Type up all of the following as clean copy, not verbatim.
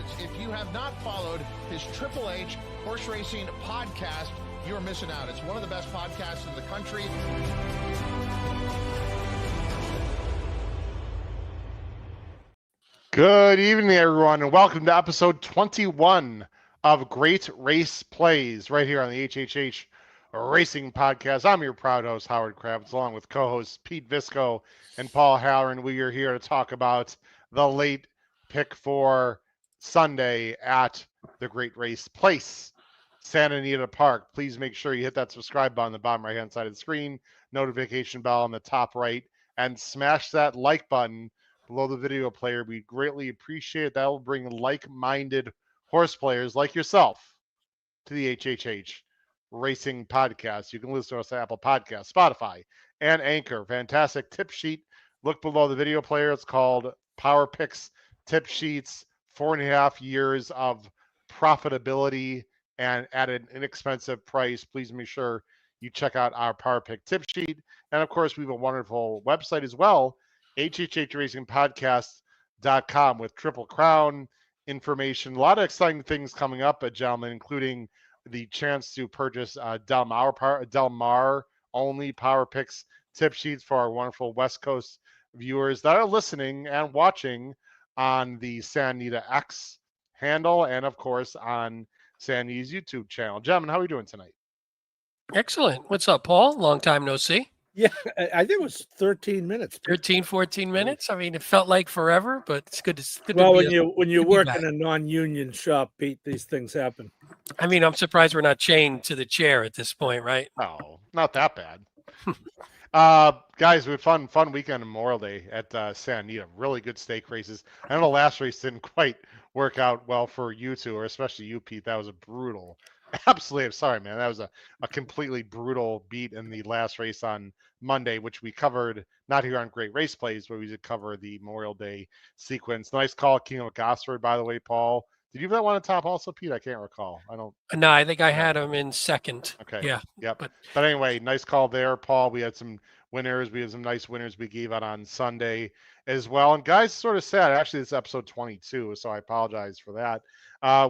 minutes. If you have not followed his Triple H horse racing podcast, you're missing out. It's one of the best podcasts in the country. Good evening, everyone, and welcome to episode 21 of Great Race Plays right here on the HHH Racing Podcast. I'm your proud host, Howard Kravitz, along with co-hosts Pete Visco and Paul Halloran. We are here to talk about the late pick for Sunday at the Great Race Place, Santa Anita Park. Please make sure you hit that subscribe button on the bottom right-hand side of the screen, notification bell on the top right, and smash that like button below the video player. We greatly appreciate it. That will bring like-minded horse players like yourself to the HHH Racing Podcast. You can listen to us on Apple Podcasts, Spotify, and Anchor. Fantastic tip sheet. Look below the video player. It's called Power Picks Tip Sheets. 4.5 years of profitability and at an inexpensive price. Please make sure you check out our Power Pick tip sheet. And of course, we have a wonderful website as well, hhhracingpodcast.com, with Triple Crown information. A lot of exciting things coming up, gentlemen, including the chance to purchase Del Mar only Power Picks tip sheets for our wonderful West Coast viewers that are listening and watching on the Santa Anita X handle and, of course, on Santa Anita's YouTube channel. Gentlemen, how are we doing tonight? Excellent. What's up, Paul? Long time no see. Yeah, I think it was 13 minutes. 14 minutes. I mean, it felt like forever, but it's good. Well, when you work in a non-union shop, Pete, these things happen. I mean, I'm surprised we're not chained to the chair at this point, right? Oh, not that bad. Guys, we had fun weekend on Memorial Day at Santa Anita. Really good stake races. I know the last race didn't quite work out well for you two, or especially you, Pete. That was a brutal. Absolutely, I'm sorry, man. That was a completely brutal beat in the last race on Monday, which we covered not here on Great Race Plays, but we did cover the Memorial Day sequence. Nice call, King of Gosford, by the way, Paul. Did you have that one on top also, Pete? I can't recall. I don't. No, I think I had him in second. Okay. Yeah. Yep. But anyway, nice call there, Paul. We had some winners. We had some nice winners we gave out on Sunday as well. And guys, sort of sad. Actually, it's episode 22, so I apologize for that.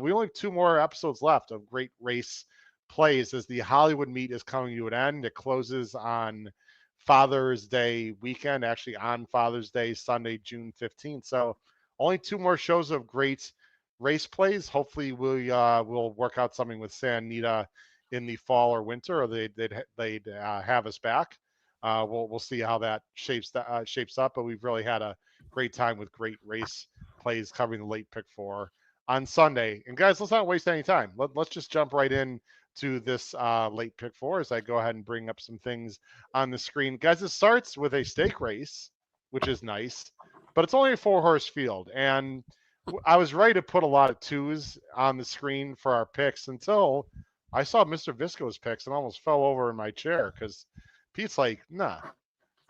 We only have 2 more episodes left of Great Race Plays as the Hollywood meet is coming to an end. It closes on Father's Day weekend, actually on Father's Day, Sunday, June 15th. So only 2 more shows of Great Race Plays. Hopefully we'll work out something with Santa Anita in the fall or winter, or they'd have us back. We'll see how that shapes up, but we've really had a great time with Great Race Plays covering the late pick 4 on Sunday. And guys, let's not waste any time. Let's just jump right in to this late pick 4 as I go ahead and bring up some things on the screen. Guys, it starts with a stake race, which is nice, but it's only a 4-horse field. And I was ready to put a lot of 2s on the screen for our picks until I saw Mr. Visco's picks and almost fell over in my chair because Pete's like, nah,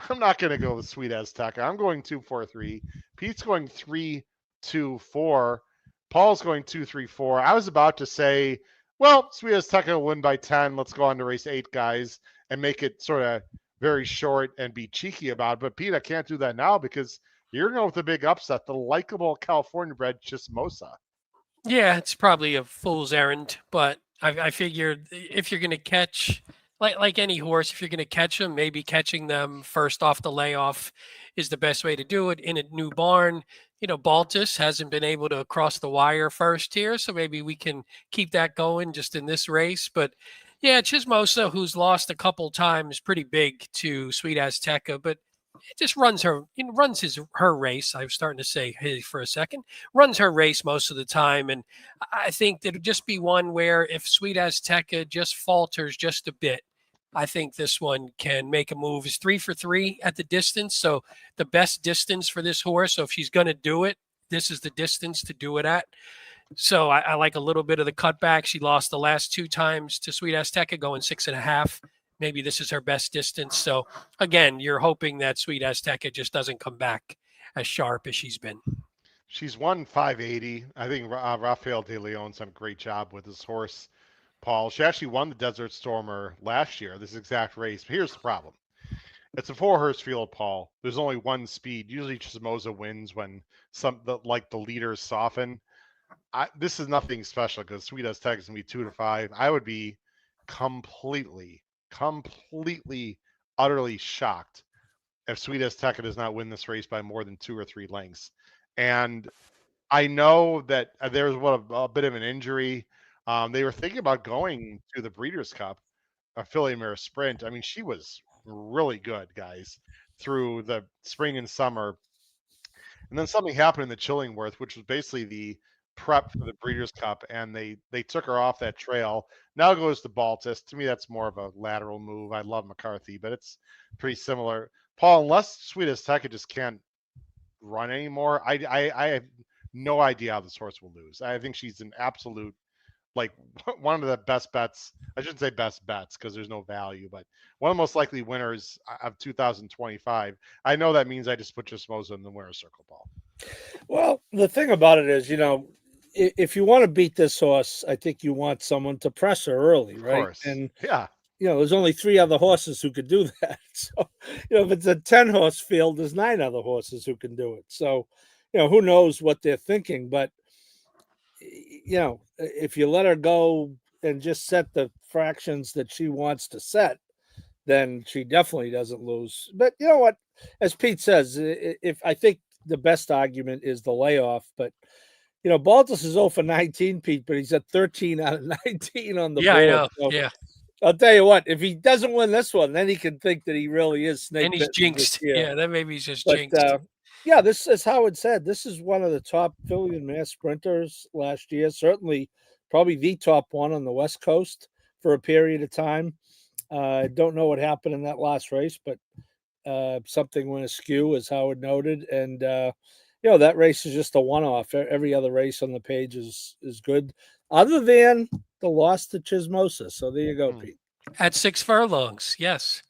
I'm not going to go with Sweet Azteca. I'm going 2-4-3. Pete's going 3-2-4. Paul's going 2-3-4. I was about to say, well, Sweet Azteca will win by 10. Let's go on to race 8, guys, and make it sort of very short and be cheeky about it. But Pete, I can't do that now because you're going with the big upset, the likable California bred Chismosa. Yeah, it's probably a fool's errand, but I figured if you're going to catch, like any horse, if you're going to catch them, maybe catching them first off the layoff is the best way to do it in a new barn. You know, Baltus hasn't been able to cross the wire first here, so maybe we can keep that going just in this race. But yeah, Chismosa, who's lost a couple times, pretty big to Sweet Azteca, but it just runs her race. I was starting to say his for a second. Runs her race most of the time, and I think that it'd just be one where if Sweet Azteca just falters just a bit, I think this one can make a move. It's 3 for 3 at the distance, so the best distance for this horse. So if she's going to do it, this is the distance to do it at. So I like a little bit of the cutback. She lost the last 2 times to Sweet Azteca, going 6.5. Maybe this is her best distance. So again, you're hoping that Sweet Azteca just doesn't come back as sharp as she's been. She's won 580. I think Rafael De Leon's done a great job with his horse, Paul. She actually won the Desert Stormer last year, this exact race. But here's the problem. It's a 4-horse field, Paul. There's only one speed. Usually Chismosa wins when the leaders soften. this is nothing special because Sweet Aztec is gonna be 2-5. I would be completely, utterly shocked if Sweet Azteca does not win this race by more than 2 or 3 lengths. And I know that there's a bit of an injury. They were thinking about going to the Breeders' Cup, a filly mare sprint. I mean, she was really good, guys, through the spring and summer. And then something happened in the Chillingworth, which was basically the prep for the Breeders' Cup, and they took her off that trail. Now goes to Baltus. To me, that's more of a lateral move. I love McCarthy, but it's pretty similar. Paul, unless Sweet Azteca just can't run anymore, I have no idea how this horse will lose. I think she's an absolute, like, one of the best bets. I shouldn't say best bets because there's no value, but one of the most likely winners of 2025. I know that means I just put Gismosa in the winner's circle, Paul. Well, the thing about it is, if you want to beat this horse, I think you want someone to press her early, Of right? course. And Yeah. there's only 3 other horses who could do that. So, if it's a 10-horse field, there's 9 other horses who can do it. So, who knows what they're thinking? But if you let her go and just set the fractions that she wants to set, then she definitely doesn't lose. But you know what? As Pete says, if I think the best argument is the layoff, but Baltus is 0 for 19, Pete, but he's at 13 out of 19 on the Yeah, board. I know. So Yeah. I'll tell you what, if he doesn't win this one, then he can think that he really is snake And he's bitten this jinxed. year. Yeah, then maybe he's just But jinxed. yeah, this is Howard said. This is one of the top filly and mare sprinters last year. Certainly, probably the top one on the West Coast for a period of time. I don't know what happened in that last race, but something went askew, as Howard noted. And that race is just a one-off. Every other race on the page is good, other than the loss to Chismosa. So there you go, Pete. At 6 furlongs, yes.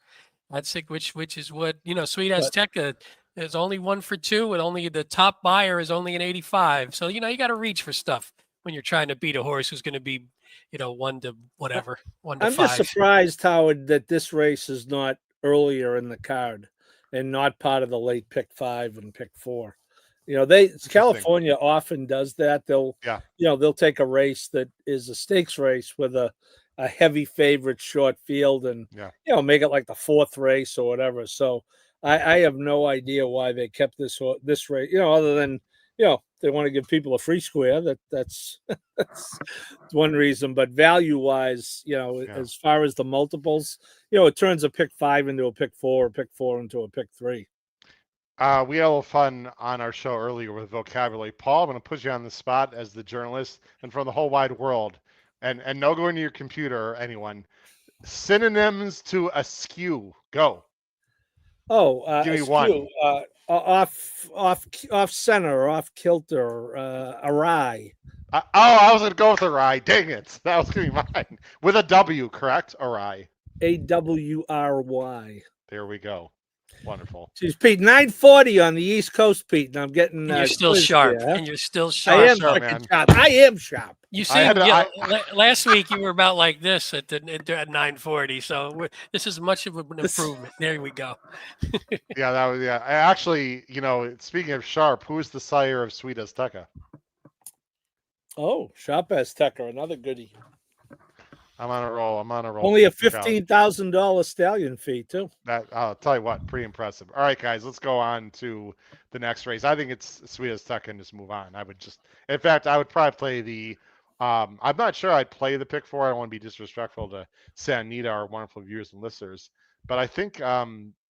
At 6, which is what Sweet Azteca is only 1 for 2, and only the top buyer is only an 85. So you got to reach for stuff when you're trying to beat a horse who's going to be 1 to whatever, 1 to 5. I'm just surprised, Howard, that this race is not earlier in the card and not part of the late pick 5 and pick 4. California often does that. They'll take a race that is a stakes race with a heavy favorite short field and make it like the 4th race or whatever. So I have no idea why they kept this race, other than they want to give people a free square. That's one reason. But value wise, as far as the multiples, it turns a pick 5 into a pick 4, or pick 4 into a pick 3. We had a little fun on our show earlier with vocabulary. Paul, I'm going to put you on the spot as the journalist and from the whole wide world. And no go into your computer or anyone. Synonyms to askew. Go. Oh, give me askew, one. Off center, off kilter, awry. I was going to go with awry. Dang it. That was going to be mine. With a W, correct? Awry. AWRY. There we go. Wonderful. Jeez, Pete, 9:40 on the East Coast, Pete, and I'm getting. And you're still sharp. here, huh? And you're still sharp. I am sharp, freaking sharp. I am sharp. You see, last week you were about like this at 9:40. So this is much of an improvement. There we go. Yeah, that was I actually, speaking of sharp, who is the sire of Sweet Azteca? Oh, Sharp Azteca, another goodie. I'm on a roll. Only a $15,000 stallion fee too. I'll tell you what, pretty impressive. All right, guys, let's go on to the next race. I think it's Sweet Azteca and just move on. In fact, I would probably play the. I'm not sure I'd play the pick 4. I don't want to be disrespectful to Santa Anita, our wonderful viewers and listeners, but I think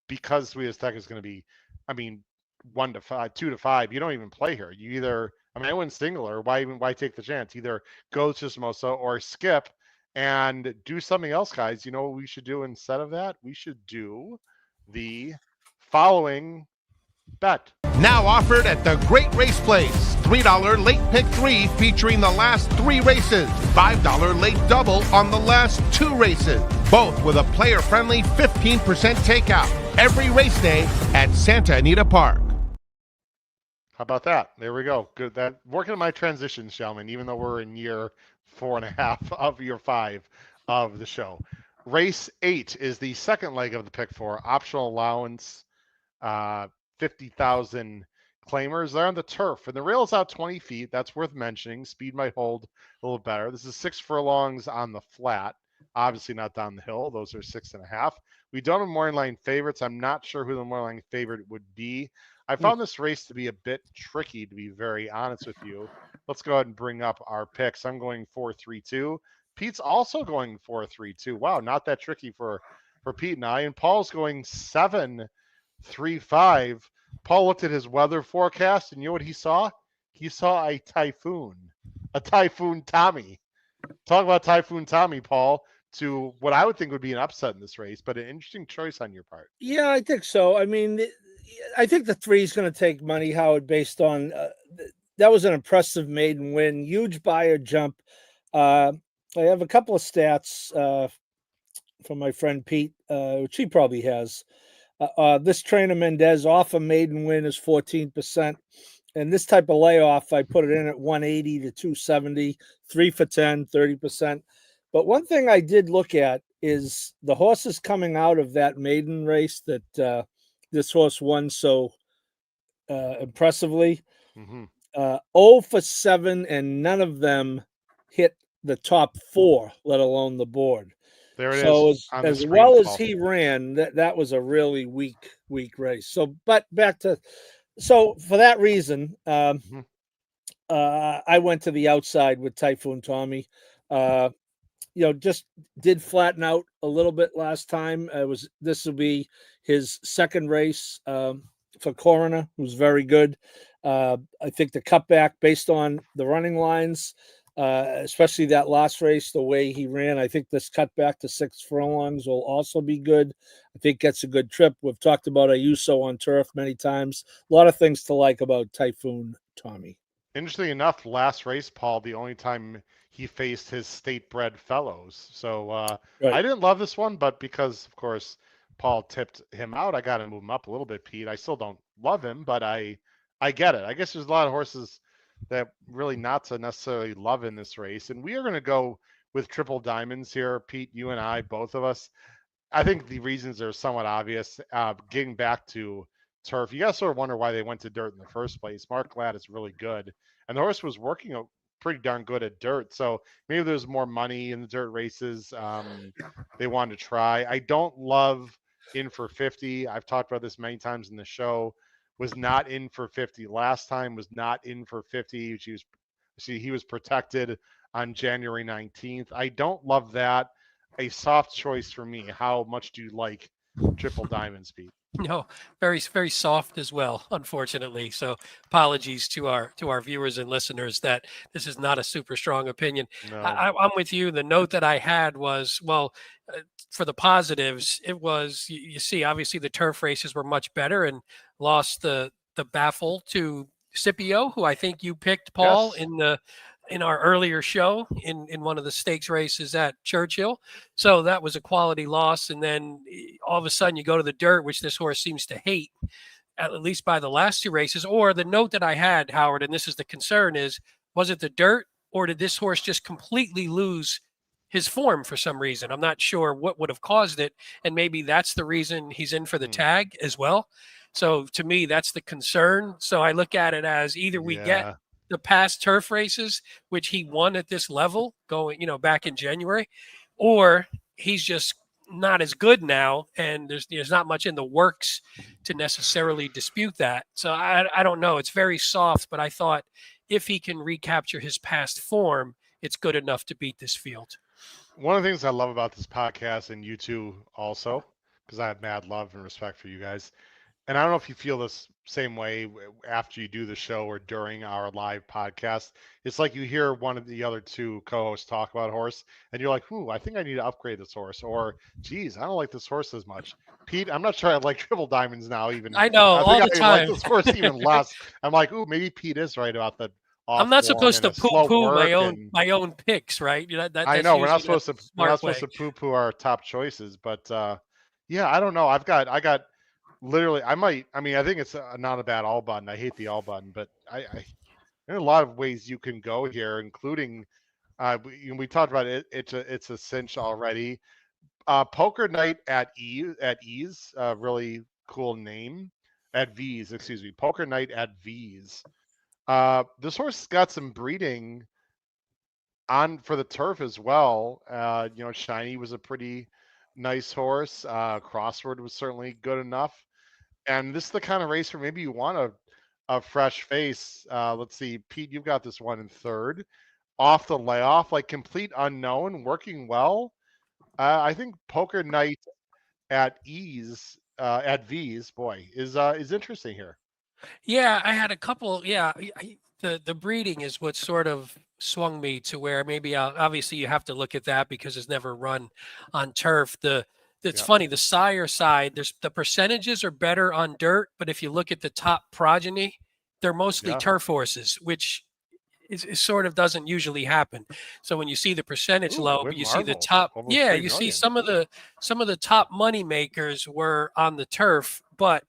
because Sweet Azteca is going to be, 1 to 5, 2 to 5, you don't even play her. You either, I wouldn't single her. Why take the chance? Either go to Simosa or skip. And do something else, guys. You know what we should do instead of that? We should do the following bet. Now offered at the Great Race Place. $3 late pick 3 featuring the last 3 races. $5 late double on the last 2 races. Both with a player-friendly 15% takeout. Every race day at Santa Anita Park. How about that? There we go. Good. That working on my transitions, gentlemen, even though we're in year 4.5 of year 5 of the show. Race 8 is the second leg of the pick 4. Optional allowance, 50,000 claimers. They're on the turf, and the rail's out 20 feet. That's worth mentioning. Speed might hold a little better. This is 6 furlongs on the flat. Obviously not down the hill. Those are 6.5. We don't have morning line favorites. I'm not sure who the morning line favorite would be. I found this race to be a bit tricky, to be very honest with you. Let's go ahead and bring up our picks. I'm going 4-3-2. Pete's also going 4-3-2. Wow, not that tricky for Pete and I. And Paul's going 7-3-5. Paul looked at his weather forecast, and you know what he saw? He saw a typhoon Tommy. Talk about Typhoon Tommy, Paul, to what I would think would be an upset in this race, but an interesting choice on your part. Yeah, I think so. I mean, I think the 3 is going to take money, Howard, based on that was an impressive maiden win, huge buyer jump. I have a couple of stats from my friend Pete, which he probably has. This trainer Mendez off a maiden win is 14%. And this type of layoff, I put it in at 180 to 270, 3 for 10, 30%. But one thing I did look at is the horses coming out of that maiden race that this horse won so impressively. 0 for 7, and none of them hit the top 4, let alone the board. There it so is. as well as he ran, that was a really weak race. So, but back to so for that reason, I went to the outside with Typhoon Tommy. Just did flatten out a little bit last time. This will be his second race for Coroner, who's very good. I think the cutback based on the running lines, especially that last race, the way he ran, I think this cutback to 6 furlongs will also be good. I think that's a good trip. We've talked about Ayuso on turf many times. A lot of things to like about Typhoon Tommy. Interestingly enough, last race, Paul, the only time he faced his state-bred fellows. So right. I didn't love this one, but because, of course, Paul tipped him out, I got to move him up a little bit, Pete. I still don't love him, but I get it. I guess there's a lot of horses that really not to necessarily love in this race. And we are going to go with triple diamonds here, Pete, you and I, both of us. I think the reasons are somewhat obvious. Getting back to turf, you guys sort of wonder why they went to dirt in the first place. Mark Glad is really good. And the horse was working pretty darn good at dirt. So maybe there's more money in the dirt races. They wanted to try. I don't love in for 50. I've talked about this many times in the show. Was not in for 50 last time, was not in for 50. He was protected on January 19th. I don't love that. A soft choice for me. How much do you like triple diamonds, Pete? No, very, very soft as well, unfortunately. So apologies to our viewers and listeners that this is not a super strong opinion. No. I'm with you. The note that I had was, for the positives, it was, you see, obviously the turf races were much better and lost the baffle to Scipio, who I think you picked, Paul, yes, in our earlier show in one of the stakes races at Churchill. So that was a quality loss. And then all of a sudden you go to the dirt, which this horse seems to hate, at least by the last 2 races. Or the note that I had, Howard, and this is the concern, is, was it the dirt or did this horse just completely lose his form for some reason? I'm not sure what would have caused it. And maybe that's the reason he's in for the tag as well. So to me, that's the concern. So I look at it as either we get the past turf races, which he won at this level going, back in January, or he's just not as good now. And there's not much in the works to necessarily dispute that. So I don't know. It's very soft, but I thought if he can recapture his past form, it's good enough to beat this field. One of the things I love about this podcast, and you two also, because I have mad love and respect for you guys, and I don't know if you feel this same way after you do the show or during our live podcast. It's like you hear one of the other 2 co-hosts talk about a horse, and you're like, I think I need to upgrade this horse. Or, geez, I don't like this horse as much. Pete, I'm not sure I like triple diamonds now even. I know, all the time. I like this horse even less. I'm like, maybe Pete is right about the I'm not supposed to poo-poo my own picks, right? I know, we're not supposed to poo-poo our top choices. But, I don't know. I got literally, I think it's not a bad all button. I hate the all button, but there are a lot of ways you can go here, including we talked about it. It's a cinch already. Poker Night at Ease, really cool name. at V's, excuse me, Poker Night at V's. This horse has got some breeding on for the turf as well. Shiny was a pretty nice horse. Crossword was certainly good enough. And this is the kind of race where maybe you want a fresh face. Let's see, Pete, you've got this one in third. Off the layoff, like complete unknown, working well. I think Poker Night at V's, boy, is interesting here. Yeah, I had a couple. Yeah, the breeding is what sort of swung me to where maybe obviously you have to look at that because it's never run on turf. It's funny, the sire side, the percentages are better on dirt, but if you look at the top progeny, they're mostly turf horses, which it sort of doesn't usually happen. So when you see the percentage low, but you see the top, you see some of the top money makers were on the turf, but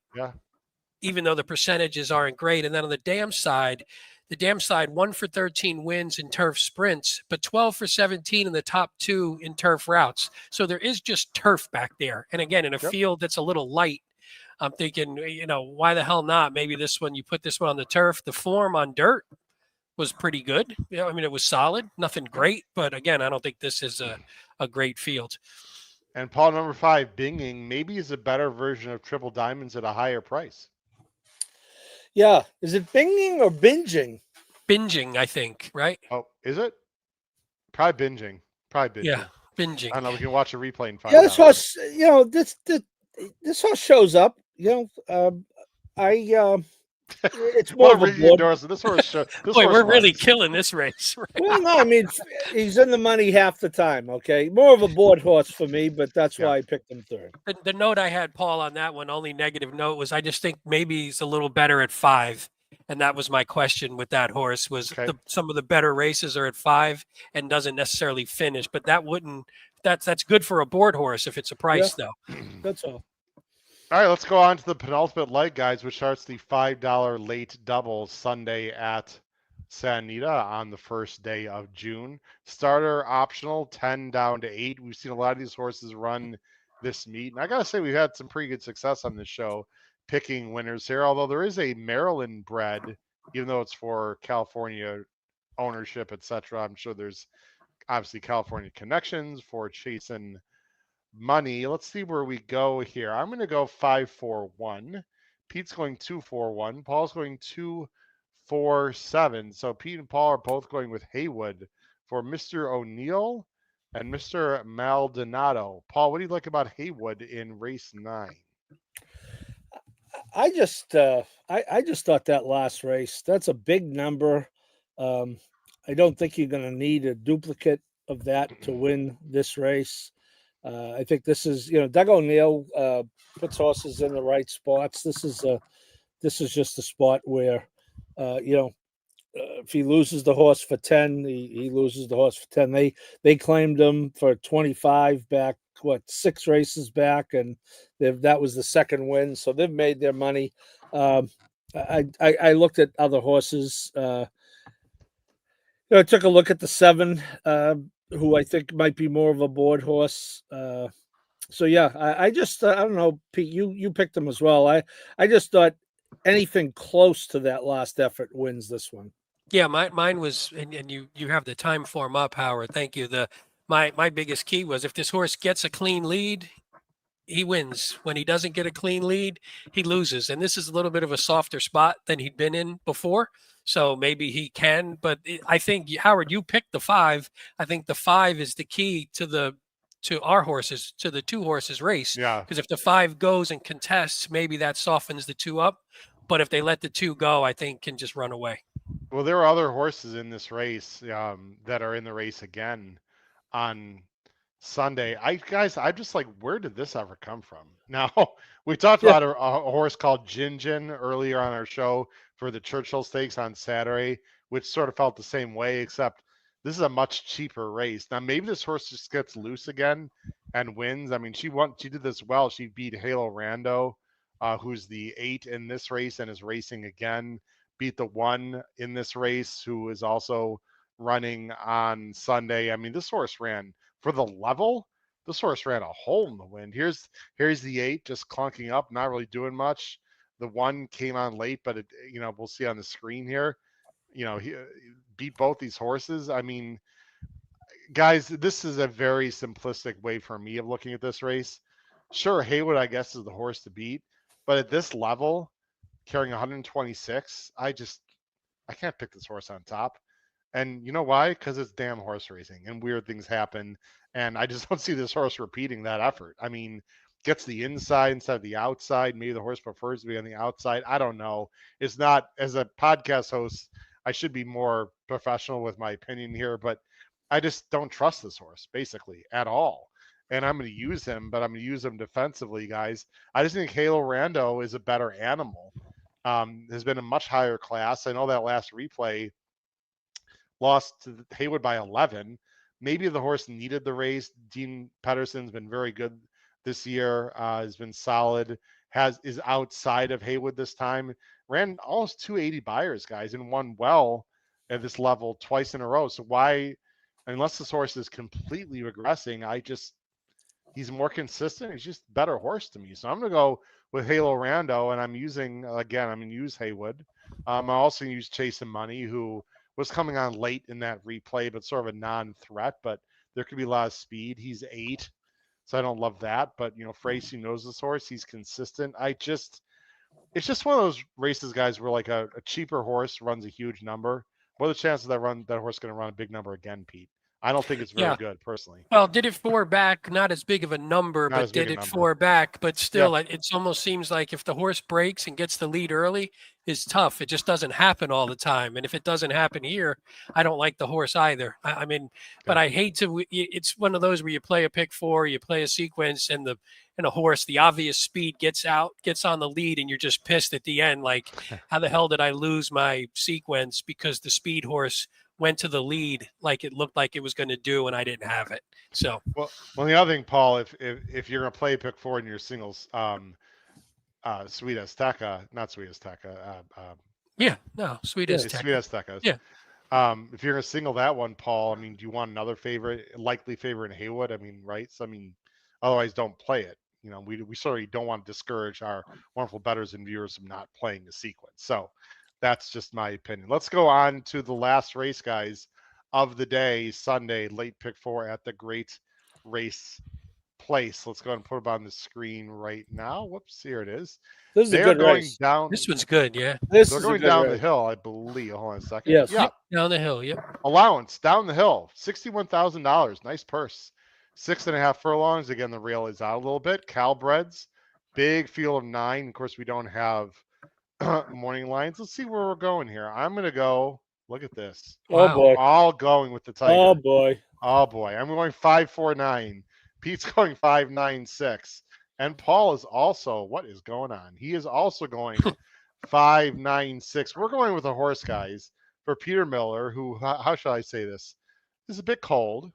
even though the percentages aren't great. And then on the dam side, 1 for 13 wins in turf sprints, but 12 for 17 in the top 2 in turf routes. So there is just turf back there. And again, in a field that's a little light, I'm thinking, why the hell not? Maybe you put this one on the turf. The form on dirt was pretty good. I mean, it was solid, nothing great. But again, I don't think this is a great field. And Paul, number 5, Binging, maybe is a better version of Triple Diamonds at a higher price. Yeah. Is it binging or binging? Binging, I think, right? Oh, is it? Probably binging. Yeah, binging. I don't know. We can watch a replay and find out. Yeah, this horse, this horse shows up. It's more of a board. This horse Boy, we're really killing this race. Right? Well, no, I mean, he's in the money half the time, okay? More of a board horse for me, but that's why I picked him third. The note I had, Paul, on that one, only negative note, was I just think maybe he's a little better at 5. And that was my question with that horse, was some of the better races are at 5 and doesn't necessarily finish. But that's good for a board horse if it's a price, though. That's all. All right, let's go on to the penultimate leg, guys, which starts the $5 late double Sunday at Santa Anita on the first day of June. Starter optional, 10 down to 8. We've seen a lot of these horses run this meet. And I got to say, we've had some pretty good success on this show picking winners here, although there is a Maryland bred, even though it's for California ownership, etc. I'm sure there's obviously California connections for chasing money. Let's see where we go here. I'm going to go 5-4-1. Pete's going 2-4-1. Paul's going 2-4-7. So Pete and Paul are both going with Haywood for Mr. O'Neill and Mr. Maldonado. Paul, what do you like about Haywood in race 9? I just thought that last race, that's a big number. I don't think you're going to need a duplicate of that to win this race. I think this is, Doug O'Neill puts horses in the right spots. This is just a spot where, if he loses the horse for 10, he loses the horse for 10. They claimed him for 25 back, 6 races back, and that was the second win. So they've made their money. I looked at other horses. I took a look at the 7. Who I think might be more of a board horse. So yeah, I just I don't know, Pete. You picked them as well. I just thought anything close to that last effort wins this one. Yeah, mine was, and you have the time form up, Howard. Thank you. My biggest key was if this horse gets a clean lead, he wins. When he doesn't get a clean lead, he loses. And this is a little bit of a softer spot than he'd been in before. So maybe he can, but I think, Howard, you picked the 5. I think the 5 is the key to our horses, to the 2 horses race. Yeah. Because if the 5 goes and contests, maybe that softens the 2 up. But if they let the 2 go, I think can just run away. Well, there are other horses in this race that are in the race again on Sunday. I'm just like, where did this ever come from? Now, we talked about a horse called Jin Jin earlier on our show for the Churchill Stakes on Saturday, which sort of felt the same way, except this is a much cheaper race. Now, maybe this horse just gets loose again and wins. I mean, she did this well. She beat Halo Rando, who's the 8 in this race and is racing again. Beat the 1 in this race, who is also running on Sunday. I mean, this horse ran for the level. This horse ran a hole in the wind. Here's the 8 just clunking up, not really doing much. The one came on late, but it, we'll see on the screen here. He beat both these horses. I mean, guys, this is a very simplistic way for me of looking at this race. Sure, Haywood, I guess, is the horse to beat, but at this level, carrying 126, I can't pick this horse on top. And you know why? Because it's damn horse racing and weird things happen. And I just don't see this horse repeating that effort. I mean, gets the inside instead of the outside. Maybe the horse prefers to be on the outside. I don't know. It's not, as a podcast host, I should be more professional with my opinion here, but I just don't trust this horse basically at all. And I'm going to use him, but I'm going to use him defensively, guys. I just think Halo Rando is a better animal. Has been a much higher class. I know that last replay lost to Haywood by 11. Maybe the horse needed the race. Dean Pedersen's been very good this year. Has been solid. Is outside of Haywood this time. Ran almost 280 buyers, guys, and won well at this level twice in a row. So why, unless this horse is completely regressing, he's more consistent. He's just a better horse to me. So I'm going to go with Halo Rando, and I'm going to use Haywood. I also use Chase and Money, who was coming on late in that replay, but sort of a non-threat, but there could be a lot of speed. He's 8, so I don't love that. But, Fracy knows this horse. He's consistent. It's just one of those races, guys, where like a cheaper horse runs a huge number. What are the chances that horse is going to run a big number again, Pete? I don't think it's very good, personally. Well, did it 4 back, not as big of a number, but did it 4 back. But still, it almost seems like if the horse breaks and gets the lead early, is tough. It just doesn't happen all the time. And if it doesn't happen here, I don't like the horse either. I mean, but I hate to. It's one of those where you play a pick 4, you play a sequence, and a horse, the obvious speed gets on the lead, and you're just pissed at the end. Like, how the hell did I lose my sequence because the speed horse went to the lead like it looked like it was going to do, and I didn't have it. So well, the other thing, Paul, if you're going to play pick 4 in your singles, Sweet Azteca, not Sweet Azteca. Sweet Azteca. Sweet Azteca. Yeah. If you're going to single that one, Paul, I mean, do you want another likely favorite in Haywood? I mean, right? So, I mean, otherwise, don't play it. We certainly don't want to discourage our wonderful bettors and viewers from not playing the sequence. So that's just my opinion. Let's go on to the last race, guys, of the day, Sunday, late pick 4 at the Great Race Place. Let's go ahead and put it on the screen right now. Whoops, here it is. This is a good race. This one's good, yeah. They're going down the hill, I believe. Hold on a second. Yes. Yeah. Down the hill, yep. Allowance, down the hill, $61,000. Nice purse. 6.5 furlongs. Again, the rail is out a little bit. Calbreds, big field of 9. Of course, we don't have morning lines. Let's see where we're going here. I'm going to go. Look at this. Oh, boy. All going with the Tiger. Oh, boy. I'm going 549. Pete's going 596. And Paul is also, what is going on? He is also going 596. We're going with a horse, guys, for Peter Miller, who, how shall I say this? Is a bit cold,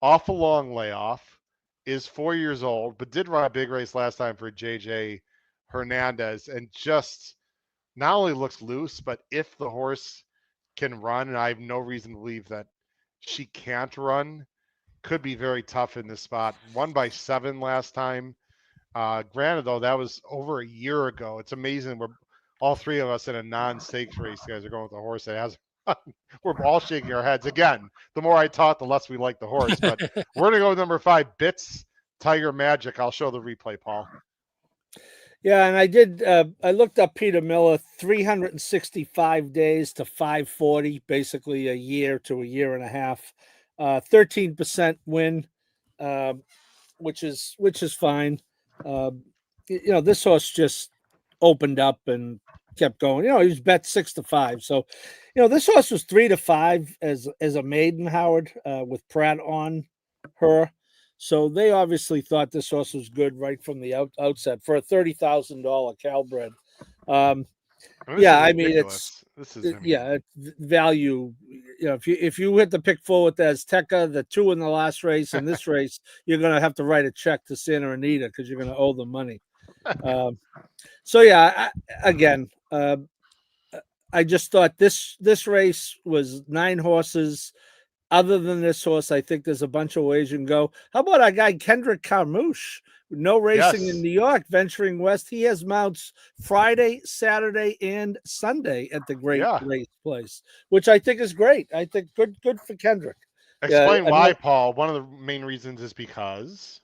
off a long layoff, is 4 years old, but did run a big race last time for JJ Hernandez, and just not only looks loose, but if the horse can run, and I have no reason to believe that she can't run, could be very tough in this spot. Won by 7 last time. Granted, though, that was over a year ago. It's amazing. We're all 3 of us in a non-stakes race. You guys are going with a horse that has. We're all shaking our heads. Again, the more I talk, the less we like the horse. But we're going to go with number 5, Bits Tiger Magic. I'll show the replay, Paul. Yeah, and I did. I looked up Peter Miller, 365 days to 540, basically a year to a year and a half. 13% win, which is fine. This horse just opened up and kept going. He was bet 6-5. So, this horse was 3-5 as a maiden, Howard, with Pratt on her. So they obviously thought this horse was good right from the outset for a $30,000 Calbred. It's value. If you hit the pick 4 with the Azteca, the 2 in the last race, and this race, you're going to have to write a check to Santa Anita because you're going to owe them money. I just thought this race was 9 horses. other than this horse, I think there's a bunch of ways you can go. How about our guy Kendrick Carmouche? No racing in New York, venturing west. He has mounts Friday, Saturday, and Sunday at the Great Race Place, which I think is great. I think good for Kendrick. Explain why, Paul. One of the main reasons is because.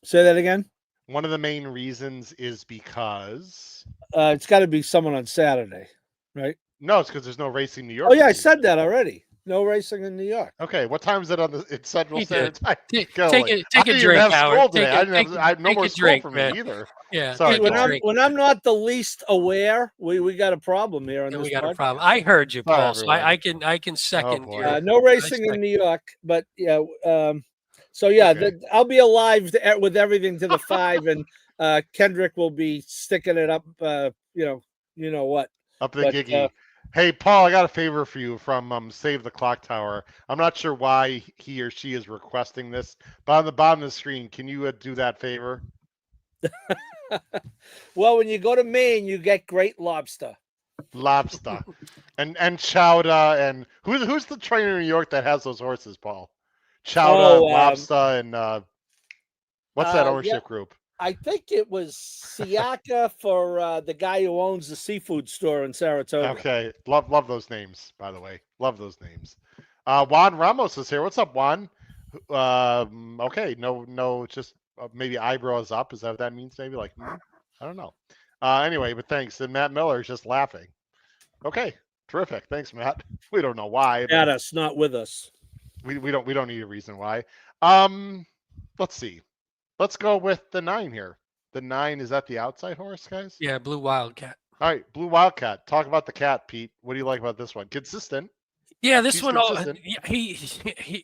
Say that again. One of the main reasons is because. It's got to be someone on Saturday, right? No, it's because there's no racing in New York. Oh yeah, I said that already. No racing in New York. Okay, what time is it on it's Central Standard Time? Take a drink, Howard. I have no more school for me either. Yeah. Sorry, when I'm not the least aware, we got a problem here. We got a problem. I heard you, Paul. So I can second. No racing in New York, but yeah. So yeah, I'll be alive with everything to the 5, and Kendrick will be sticking it up. You know what? Up the giggy. Hey, Paul, I got a favor for you from Save the Clock Tower. I'm not sure why he or she is requesting this, but on the bottom of the screen, can you do that favor? Well, when you go to Maine, you get great lobster. Lobster. and chowder. And who's the trainer in New York that has those horses, Paul? Chowder, lobster, and what's that ownership group? I think it was Siaka for the guy who owns the seafood store in Saratoga. Okay. Love those names, by the way. Love those names. Juan Ramos is here. What's up, Juan? Okay. No, just maybe eyebrows up. Is that what that means? Maybe like, I don't know. Anyway, but thanks. And Matt Miller is just laughing. Okay. Terrific. Thanks, Matt. We don't know why. At us, not with us. We don't need a reason why. Let's see. Let's go with the 9 here. The 9, is that the outside horse, guys? Yeah, Blue Wildcat. All right, Blue Wildcat. Talk about the cat, Pete. What do you like about this one? Consistent. Yeah, this one.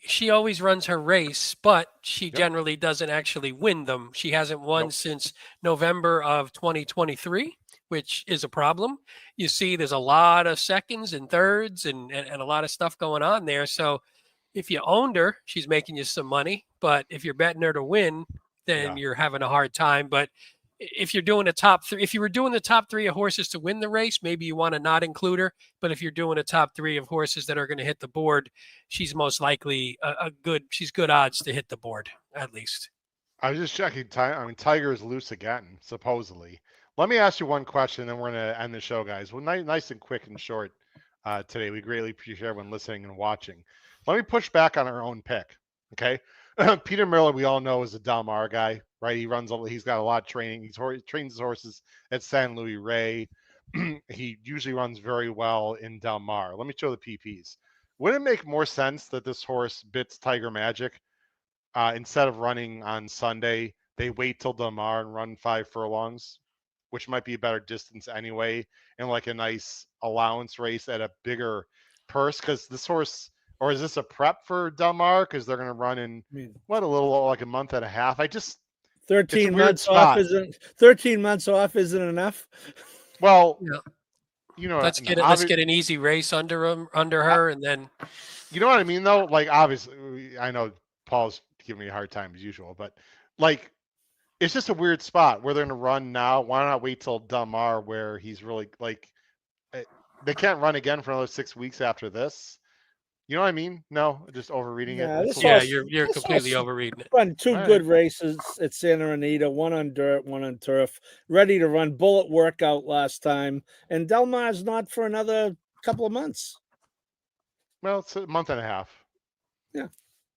She always runs her race, but she generally doesn't actually win them. She hasn't won since November of 2023, which is a problem. You see, there's a lot of seconds and thirds and a lot of stuff going on there. So if you owned her, she's making you some money. But if you're betting her to win, then you're having a hard time. But if you're doing a top 3, if you were doing the top 3 of horses to win the race, maybe you want to not include her. But if you're doing a top 3 of horses that are going to hit the board, she's most likely she's good odds to hit the board, at least. I was just checking. Tiger is loose again, supposedly. Let me ask you one question, and we're going to end the show, guys. Well, nice and quick and short today. We greatly appreciate everyone listening and watching. Let me push back on our own pick, okay? Peter Miller, we all know, is a Del Mar guy, right? He's got a lot of training. He trains his horses at San Luis Rey. He usually runs very well in Del Mar. Let me show the PPs. Would it make more sense that this horse bits Tiger Magic instead of running on Sunday? They wait till Del Mar and run 5 furlongs, which might be a better distance anyway, and like a nice allowance race at a bigger purse, because this horse. Or is this a prep for Del Mar? Because they're going to run in a little like a month and a half. 13 months off isn't enough. Well, let's get an easy race under her, and then you know what I mean, though. Like, obviously, I know Paul's giving me a hard time as usual, but like, it's just a weird spot where they're going to run now. Why not wait till Del Mar, where he's really like, they can't run again for another 6 weeks after this. You know what I mean? No, just overreading it. You're completely overreading it. Run 2 good races at Santa Anita, one on dirt, one on turf. Ready to run. Bullet workout last time, and Del Mar's not for another couple of months. Well, it's a month and a half. Yeah,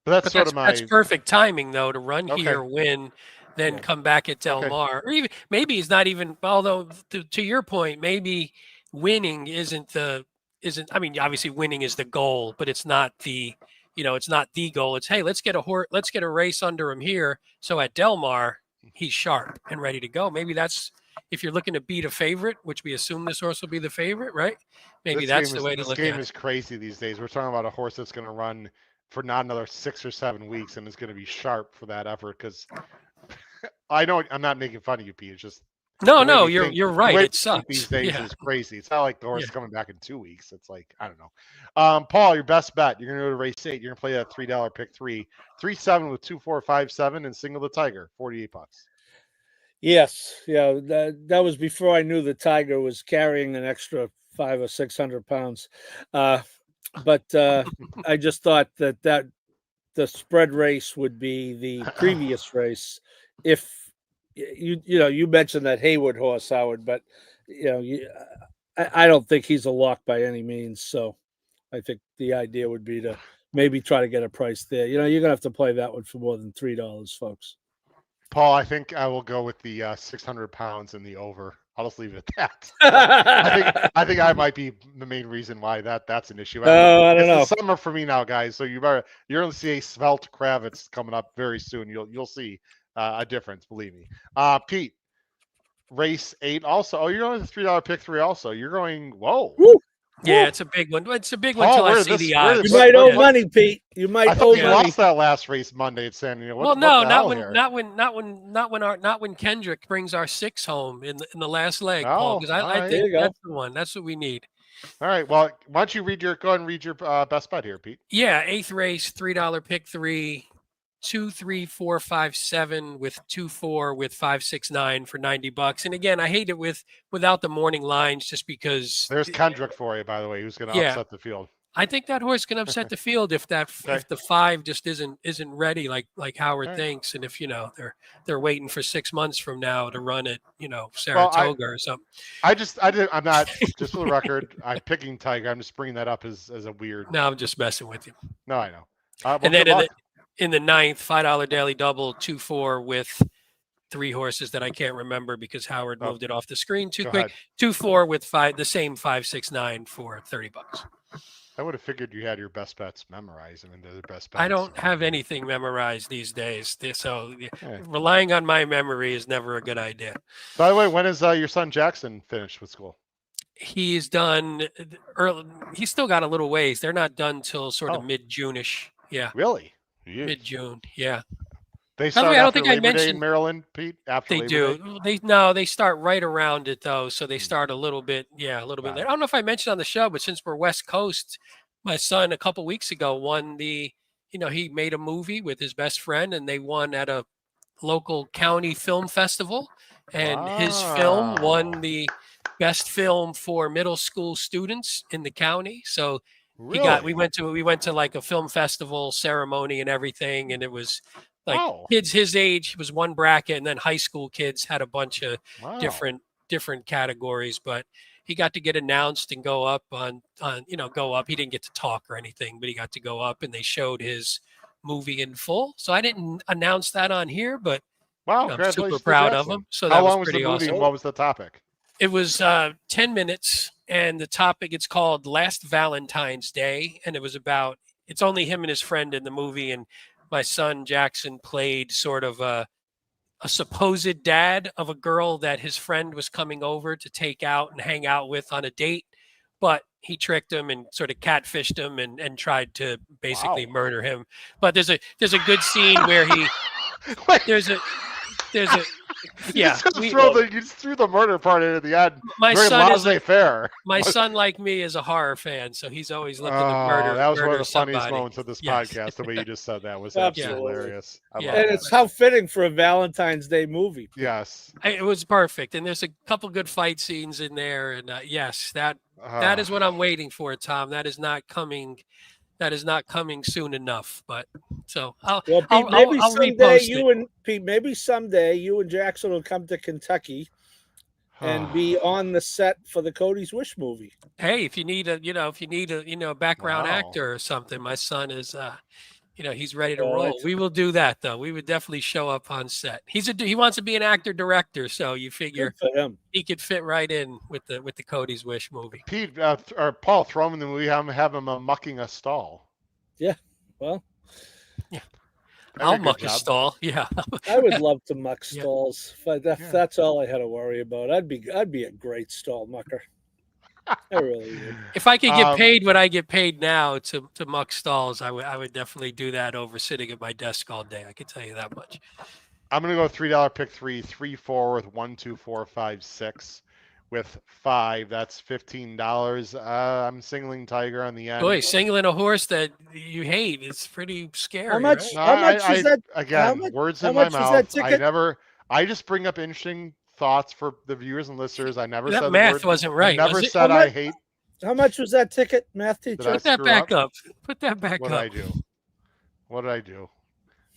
but that's perfect timing though to run here, win, then come back at Del Mar, or even maybe it's not even. Although to your point, maybe winning isn't. I mean, obviously winning is the goal, but it's not the goal. It's, hey, let's get a race under him here. So at Del Mar, he's sharp and ready to go. Maybe that's, if you're looking to beat a favorite, which we assume this horse will be the favorite, right? Maybe that's the way to look at it. This game is crazy these days. We're talking about a horse that's going to run for not another 6 or 7 weeks, and is going to be sharp for that effort. Because I know I'm not making fun of you, Pete. It's just No, you're right. It sucks. These days is crazy. It's not like the horse is coming back in 2 weeks. It's like, I don't know. Paul, your best bet. You're going to go to race 8. You're going to play that $3 pick 3. 3-7 with 2, 4, 5, 7 and single the Tiger. $48. Yes. Yeah. That was before I knew the Tiger was carrying an extra 500 or 600 pounds. but I just thought that the spread race would be the previous race. If you mentioned that Haywood horse, Howard, but I don't think he's a lock by any means. So I think the idea would be to maybe try to get a price there. You're gonna have to play that one for more than $3, folks. Paul, I think I will go with the 600 pounds in the over. I'll just leave it at that. I think I might be the main reason why that's an issue. I don't know. It's the summer for me now, guys. So you're going to see a svelte Kravitz coming up very soon. You'll see a difference, believe me. Pete, race 8 also. Oh, you're going with the $3 pick 3 also. You're going, whoa. Woo. Yeah, it's a big one. It's a big one until I see the odds. You might owe money, Pete. You might owe money. You lost that last race Monday at Santa Anita. Well, no, not when Kendrick brings our 6 home in the last leg, Paul. Because I think that's the one. That's what we need. All right. Well, why don't you go ahead and read your best bet here, Pete? Yeah, 8th race, $3 pick 3. 2, 3, 4, 5, 7 with 2, 4 with 5, 6, 9 for $90. And again, I hate it without the morning lines just because there's Kendrick for you, by the way, who's going to upset the field. I think that horse can upset the field if the 5 just isn't ready like Howard thinks, and if they're waiting for 6 months from now to run at Saratoga or something. I'm not just for the record. I'm picking Tiger. I'm just bringing that up as a weird. No, I'm just messing with you. No, I know. And then in the 9th, $5 daily double, 2, 4 with 3 horses that I can't remember because Howard moved it off the screen too quick. 2, 4 with 5, the same 5, 6, 9 for $30. I would have figured you had your best bets memorized. I mean, they're the best bets. I don't have anything memorized these days, so relying on my memory is never a good idea. By the way, when is your son Jackson finished with school? He's done early. He's still got a little ways. They're not done till sort of mid-June-ish. Yeah. Really? Mid-June. Yeah. They start after Labor Day in Maryland, Pete? After Labor Day? They start right around it, though, so they start a little bit late. I don't know if I mentioned on the show, but since we're West Coast, my son a couple weeks ago won he made a movie with his best friend, and they won at a local county film festival, and his film won the best film for middle school students in the county. So we went to like a film festival ceremony and everything, and it was like kids his age. It was one bracket, and then high school kids had a bunch of different categories. But he got to get announced and go up go up. He didn't get to talk or anything, but he got to go up, and they showed his movie in full. So I didn't announce that on here, but I'm super proud of him. So that was pretty awesome. And what was the topic? It was 10 minutes, and the topic, it's called Last Valentine's Day, and it's only him and his friend in the movie, and my son Jackson played sort of a supposed dad of a girl that his friend was coming over to take out and hang out with on a date, but he tricked him and sort of catfished him and tried to basically murder him. But there's a good scene where he there's a yeah. You just threw the murder part in at the end. My son like me is a horror fan, so he's always looking to murder. That was one of the somebody. funniest moments of this podcast. The way you just said that was absolutely hilarious. And it's how fitting for a Valentine's Day movie. Yes, it was perfect, and there's a couple good fight scenes in there, and yes, that is what I'm waiting for, Tom. That is not coming soon enough, but so I'll repost it. Maybe someday you and Jackson will come to Kentucky and be on the set for the Cody's Wish movie. Hey, if you need a background actor or something, my son is he's ready to roll. We will do that, though. We would definitely show up on set. He wants to be an actor director, so you figure he could fit right in with the Cody's Wish movie. Pete or Paul, throw him in the movie. Have him mucking a stall. Yeah, well, yeah, I'll muck a stall. Yeah, I would love to muck stalls. That's all I had to worry about. I'd be a great stall mucker. I really would. If I could get paid what I get paid now to muck stalls, I would definitely do that over sitting at my desk all day. I can tell you that much. I'm gonna go $3 pick 3, 3, 4 with 1, 2, 4, 5, 6 with 5. That's $15. I'm singling Tiger on the end. Boy, singling a horse that you hate, it's pretty scary. How much? Right? How much is that? Again, words in my mouth. I just bring up interesting thoughts for the viewers and listeners. I never said that math wasn't right. I never said I hate. How much was that ticket, math teacher? Put that back up. Put that back What up. did I do? What did I do?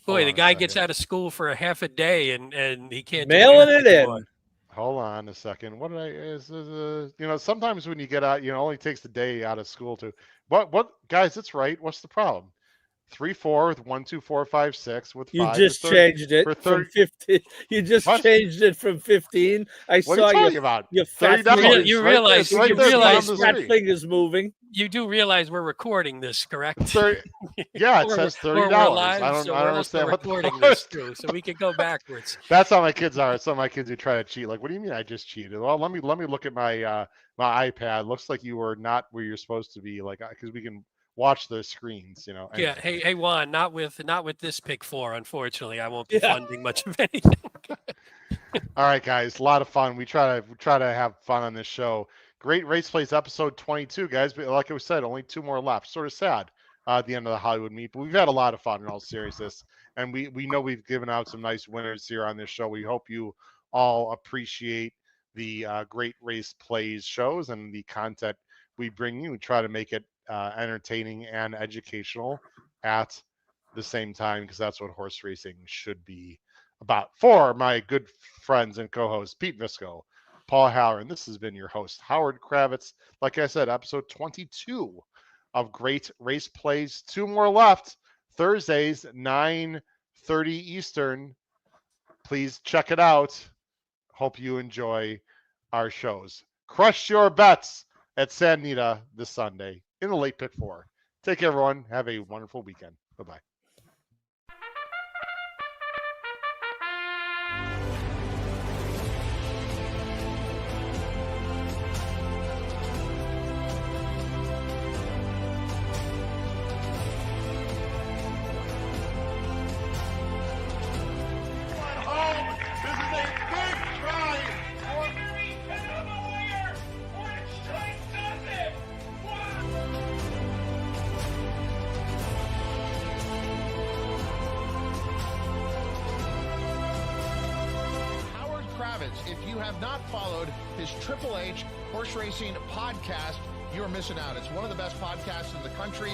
Boy, the guy gets out of school for a half a day and he can't mailing it in. Hold on a second. What did I sometimes when you get out, it only takes the day out of school to what guys, it's right. What's the problem? 3-4 with 1, 2, 4, 5, 6 with 5. You just changed it from 15. You just changed it from 15. What are you talking about? Your fat you realize that finger's moving. You do realize we're recording this, correct? Yeah, it says $30. I don't understand what recording this too, so we can go backwards. That's how my kids are. Some of my kids who try to cheat. Like, what do you mean I just cheated? Well, let me look at my my iPad. Looks like you were not where you're supposed to be. Like, because we can watch the screens, Anyway. Yeah. Hey, Juan. Not with this pick 4. Unfortunately, I won't be funding much of anything. All right, guys. A lot of fun. We try to have fun on this show. Great Race Plays episode 22, guys. But like I said, only 2 more left. Sort of sad at the end of the Hollywood meet, but we've had a lot of fun in all seriousness. And we know we've given out some nice winners here on this show. We hope you all appreciate the Great Race Plays shows and the content we bring you. We try to make it entertaining and educational at the same time, because that's what horse racing should be about. For my good friends and co-hosts, Pete Visco, Paul Halloran, this has been your host, Howard Kravitz. Like I said, episode 22 of Great Race Plays. 2 more left. Thursdays, 9:30 Eastern. Please check it out. Hope you enjoy our shows. Crush your bets at Santa Anita this Sunday in the late pick 4. Take care, everyone. Have a wonderful weekend. Bye-bye. If you have not followed his Triple H Horse Racing podcast, you're missing out. It's one of the best podcasts in the country.